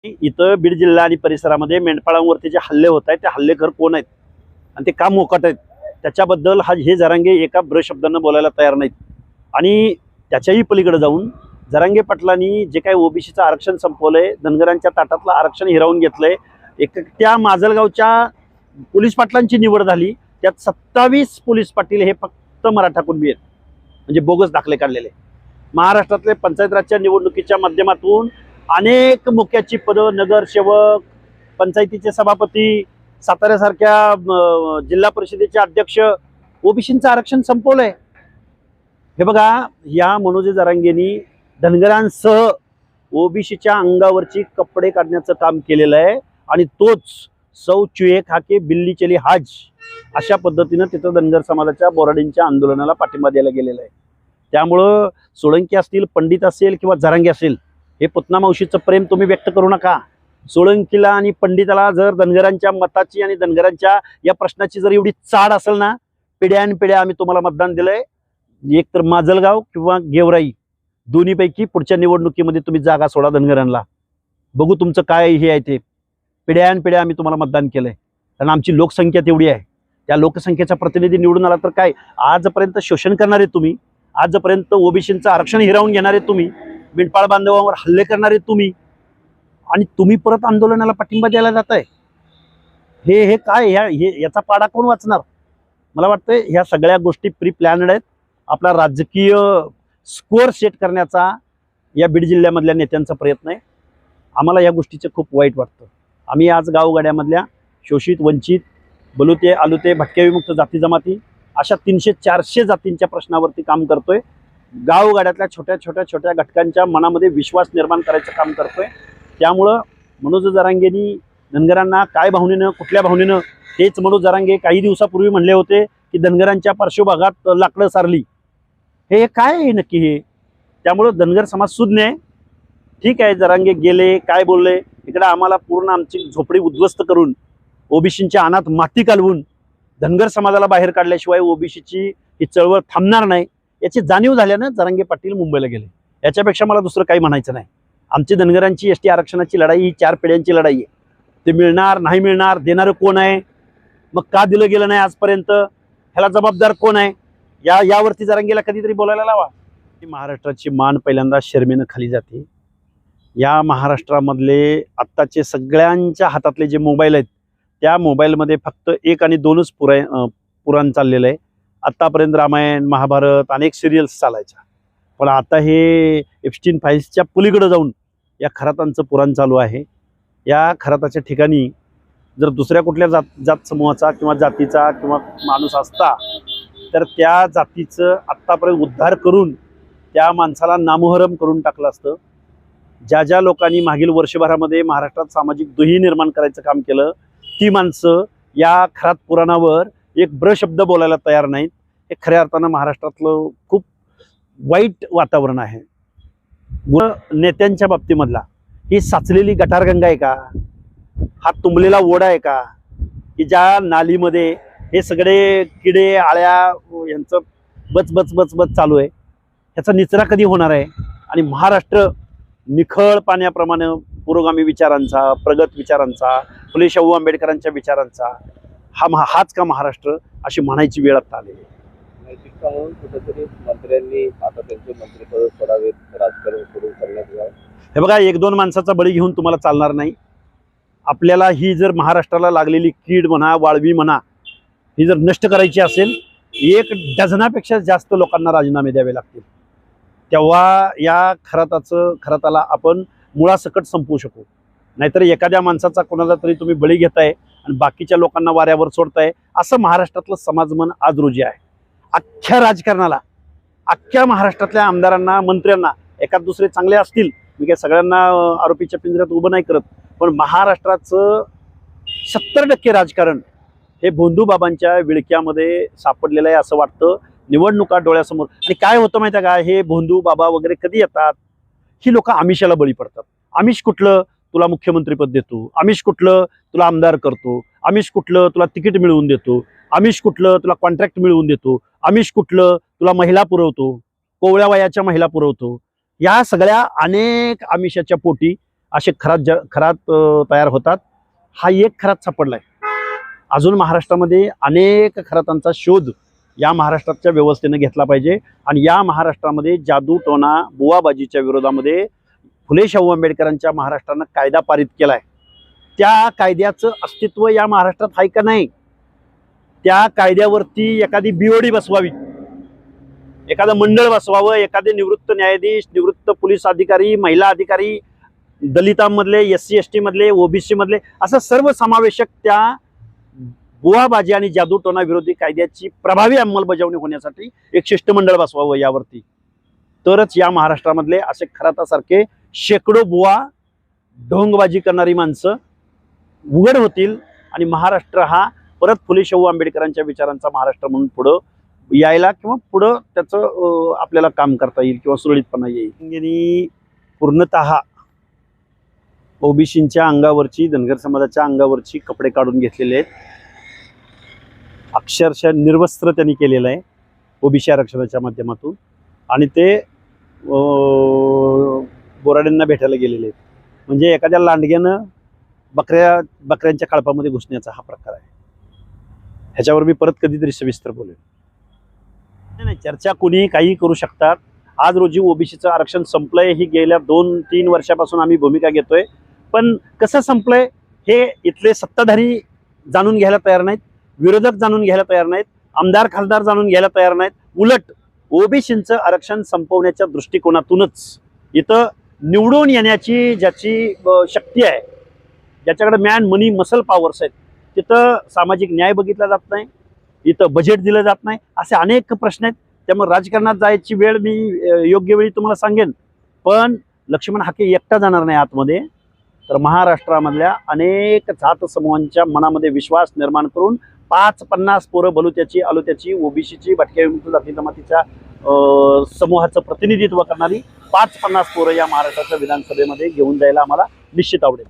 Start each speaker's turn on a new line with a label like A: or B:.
A: इथं बीड जिल्हा आणि परिसरामध्ये मेंढपाळांवरती जे हल्ले होत आहेत ते हल्लेखोर कोण आहेत आणि ते का मोकाट आहेत त्याच्याबद्दल हे जरांगे एका शब्दानं बोलायला तयार नाहीत। आणि त्याच्याही पलीकडे जाऊन जरांगे पाटलांनी जे काही ओबीसीचं आरक्षण संपवलंय, धनगरांच्या ताटातलं आरक्षण हिरावून घेतलंय, त्या माजलगावच्या पोलीस पाटलांची निवड झाली, त्यात 27 पोलीस पाटील हे फक्त मराठा कुणबी आहेत, म्हणजे बोगस दाखले काढलेले। महाराष्ट्रातले पंचायत राजच्या निवडणुकीच्या माध्यमातून अनेक मुख्याची पदं, नगरसेवक, पंचायतीचे सभापती, साताऱ्यासारख्या जिल्हा परिषदेचे अध्यक्ष ओबीसींचं आरक्षण संपवलंय। हे बघा, या मनोज जरांगेंनी धनगरांसह ओबीसीच्या अंगावरची कपडे काढण्याचं काम केलेलं आहे आणि तोच सौ चुए खाके बिल्ली चली हाज अशा पद्धतीनं तिथं धनगर समाजाच्या बोराडींच्या आंदोलनाला पाठिंबा द्यायला गेलेला आहे। त्यामुळं सोळंकी असतील, पंडित असेल किंवा जरांगे असेल, हे पुतना मावशीचं प्रेम तुम्ही व्यक्त करू नका। सोळंकीला आणि पंडिताला जर धनगरांच्या मताची आणि धनगरांच्या या प्रश्नाची जर एवढी चाड असेल ना, पिढ्यानपिढ्या आम्ही तुम्हाला मतदान दिलंय, एक तर माजलगाव किंवा गेवराई दोन्हीपैकी पुढच्या निवडणुकीमध्ये तुम्ही जागा सोडा धनगरांना, बघू तुमचं काय हे आहे ते। पिढ्यानपिढ्या आम्ही तुम्हाला मतदान केलंय, कारण आमची लोकसंख्या तेवढी आहे। त्या लोकसंख्येचा प्रतिनिधी निवडून आला तर काय, आजपर्यंत शोषण करणारे तुम्ही, आजपर्यंत ओबीसींचं आरक्षण हिरावून घेणारे तुम्ही, मेंढपाळ बांधवांवर हल्ले करणारे तुम्ही, आणि तुम्ही परत आंदोलनाला पाठिंबा द्यायला जाताय। हे काय, याचा पाडा कोण वाचणार? मला वाटतं ह्या सगळ्या गोष्टी प्री प्लॅनड आहेत। आपला राजकीय स्कोअर सेट करण्याचा या बीड जिल्ह्यामधल्या नेत्यांचा प्रयत्न आहे। आम्हाला या गोष्टीचं खूप वाईट वाटतं। आम्ही आज गावगाड्यामधल्या शोषित, वंचित, बलुते, आलुते, भटक्या विमुक्त जाती जमाती अशा 300-400 जातींच्या प्रश्नावरती काम करतोय। गावगाड्यातल्या छोट्या घटकांच्या मनामध्ये विश्वास निर्माण करायचं काम करतोय। त्यामुळं मनोज जरांगेंनी धनगरांना काय भावनेनं, कुठल्या भावनेनं, हेच मनोज जरांगे काही दिवसापूर्वी म्हणले होते की धनगरांच्या पार्श्वभागात लाकडं सारली। हे काय आहे नक्की हे? त्यामुळं धनगर समाज सुज्ञ आहे। ठीक आहे, जरांगे गेले, काय बोलले, इकडे आम्हाला पूर्ण आमची झोपडी उद्ध्वस्त करून ओबीसींच्या अनात माती कालवून धनगर समाजाला बाहेर काढल्याशिवाय ओबीसीची ही चळवळ थांबणार नाही याची जाणीव झाल्यानं जरांगे पाटील मुंबईला गेले। याच्यापेक्षा मला दुसरं काही म्हणायचं नाही। आमची धनगरांची एसटी आरक्षणाची लढाई ही 4 पिढ्यांची लढाई आहे। ते मिळणार, नाही मिळणार, देणारं कोण आहे, मग का दिलं गेलं नाही आजपर्यंत, ह्याला जबाबदार कोण आहे, यावरती जरांगेला कधीतरी बोलायला लावा। महाराष्ट्राची मान पहिल्यांदा शर्मेनं खाली जाते। या महाराष्ट्रामधले आत्ताचे सगळ्यांच्या हातातले जे मोबाईल आहेत, त्या मोबाईलमध्ये फक्त 1 आणि 2च पुराण चाललेलं आहे। आत्तापर्यंत रामायण, महाभारत, अनेक सिरियल्स चालायच्या, पण आता हे एप्स्टीन फाईल्सच्या पलीकडे जाऊन या खरातांचं पुराण चालू आहे। या खराताच्या ठिकाणी जर दुसऱ्या कुठल्या जात समूहाचा किंवा जातीचा किंवा माणूस असता तर त्या जातीचं आत्तापर्यंत उद्धार करून त्या माणसाला नामोहरम करून टाकलं असतं। ज्या लोकांनी मागील वर्षभरामध्ये महाराष्ट्रात सामाजिक दुही निर्माण करायचं काम केलं, ती माणसं या खरात पुराणावर एक शब्द बोलायला तयार नाहीत। हे खऱ्या अर्थानं महाराष्ट्रातलं खूप वाईट वातावरण आहे। व नेत्यांच्या बाबतीमधला ही साचलेली गटारगंगा आहे का, हा तुंबलेला ओढा आहे का, की ज्या नालीमध्ये हे सगळे किडे, आळ्या यांचं बच बच बच बच चालू आहे, ह्याचा निचरा कधी होणार आहे? आणि महाराष्ट्र निखळ पाण्याप्रमाणे पुरोगामी विचारांचा, प्रगत विचारांचा, फुले शाहू आंबेडकरांच्या विचारांचा हाच का महाराष्ट्र, अशी म्हणायची वेळ आता आलेली आहे।
B: नैतिकता म्हणून कुठेतरी मंत्र्यांनी आता त्यांचे मंत्रिपद सोडावेत, राजकारण सुरू करण्यात यावं।
A: हे बघा, 1-2 माणसाचा बळी घेऊन तुम्हाला चालणार नाही। आपल्याला ही जर महाराष्ट्राला लागलेली कीड म्हणा, वाळवी म्हणा, ही जर नष्ट करायची असेल, 1 डझनापेक्षा जास्त लोकांना राजीनामे द्यावे लागतील, तेव्हा या खराताला आपण मुळासकट संपवू शकू। नाहीतर एखाद्या माणसाचा कोणाचा तरी तुम्ही बळी घेताय आणि बाकीच्या लोकांना वाऱ्यावर सोडताय, असं महाराष्ट्रातलं समाजमन आज रोजी आहे। अख्ख्या राजकारणाला, अख्ख्या महाराष्ट्रातल्या आमदारांना, मंत्र्यांना, एखाद दुसरे चांगले असतील, मी काय सगळ्यांना आरोपीच्या पिंजऱ्यात उभं नाही करत, पण महाराष्ट्राचं 70% राजकारण हे भोंदूबाबांच्या विळक्यामध्ये सापडलेलं आहे असं वाटतं। निवडणुका डोळ्यासमोर, आणि काय होतं माहिती आहे का, हे भोंदू बाबा वगैरे कधी येतात, ही लोक आमिषाला बळी पडतात। आमिष कुठलं, तुला मुख्यमंत्रीपद देतो, आमिष कुठलं तुला आमदार करतो, आमिष कुठलं तुला तिकीट मिळवून देतो, आमिष कुठलं तुला कॉन्ट्रॅक्ट मिळवून देतो, आमिष कुठलं तुला महिला पुरवतो, कोवळ्या वयाच्या महिला पुरवतो। या सगळ्या अनेक आमिषाच्या पोटी असे खरात तयार होतात. हा एक खरात सापडलाय. अजून महाराष्ट्रामध्ये अनेक खरातांचा शोध या महाराष्ट्राच्या व्यवस्थेने घेतला पाहिजे आणि या महाराष्ट्रामध्ये जादूटोणा बुवाबाजीच्या विरोधामध्ये फुले शाहू आंबेडकरांच्या महाराष्ट्रानं कायदा पारित केलाय. त्या कायद्याचं अस्तित्व या महाराष्ट्रात आहे का नाही, त्या कायद्यावरती एखादी बीओडी बसवावी, एखादं मंडळ बसवावं, एखादे निवृत्त न्यायाधीश, निवृत्त पोलीस अधिकारी, महिला अधिकारी, दलितांमधले, SC ST मधले, OBC मधले, असं सर्व समावेशक त्या बुवाबाजी आणि जादूटोणा विरोधी कायद्याची प्रभावी अंमलबजावणी होण्यासाठी एक शिष्टमंडळ बसवावं यावरती. तरच या महाराष्ट्रामधले असे खरातासारखे शेकडो बुवा ढोंगबाजी करणारी माणसं उघड होतील आणि महाराष्ट्र हा परत फुले शाहू आंबेडकरांच्या विचारांचा महाराष्ट्र म्हणून पुढं यायला किंवा पुढं त्याचं आपल्याला काम करता येईल किंवा सुरळीतपणा येईल. यांनी पूर्णतः ओबीसींच्या अंगावरची, धनगर समाजाच्या अंगावरची कपडे काढून घेतलेले आहेत. अक्षरशः निर्वस्त्र त्यांनी केलेलं आहे ओबीसी आरक्षणाच्या माध्यमातून आणि ते बोराडेंना भेटायला गेलेले आहेत. म्हणजे एखाद्या लांडग्यानं बकऱ्यांच्या कळपामध्ये घुसण्याचा हा प्रकार आहे. ह्याच्यावर मी परत कधीतरी सविस्तर बोलेन. नाही, चर्चा कुणी काही करू शकतात. आज रोजी ओबीसीचं आरक्षण संपलंय ही गेल्या 2-3 वर्षापासून आम्ही भूमिका घेतोय. पण कसं संपलंय हे इथले सत्ताधारी जाणून घ्यायला तयार नाहीत, विरोधक जाणून घ्यायला तयार नाहीत, आमदार खासदार जाणून घ्यायला तयार नाहीत. उलट ओबीसींचं आरक्षण संपवण्याच्या दृष्टिकोनातूनच इथं निवडून येण्याची ज्याची शक्ती आहे, ज्याच्याकडे मॅन मनी मसल पॉवर्स आहेत, तिथं सामाजिक न्याय बघितला जात नाही, इथं बजेट दिलं जात नाही, असे अनेक प्रश्न आहेत. त्यामुळे राजकारणात जायची वेळ मी योग्य वेळी तुम्हाला सांगेन. पण लक्ष्मण हाके एकटा जाणार नाही आतमध्ये, तर महाराष्ट्रामधल्या अनेक जात समूहांच्या मनामध्ये विश्वास निर्माण करून 5-50 पोरं बलुत्याची, आलुत्याची, ओबीसीची, भटक्या विमुक्त जाती जमातीच्या समूहाचं प्रतिनिधित्व करणारी 5-50 पोरं या महाराष्ट्राच्या विधानसभेमध्ये घेऊन जायला आम्हाला निश्चित आवडेल.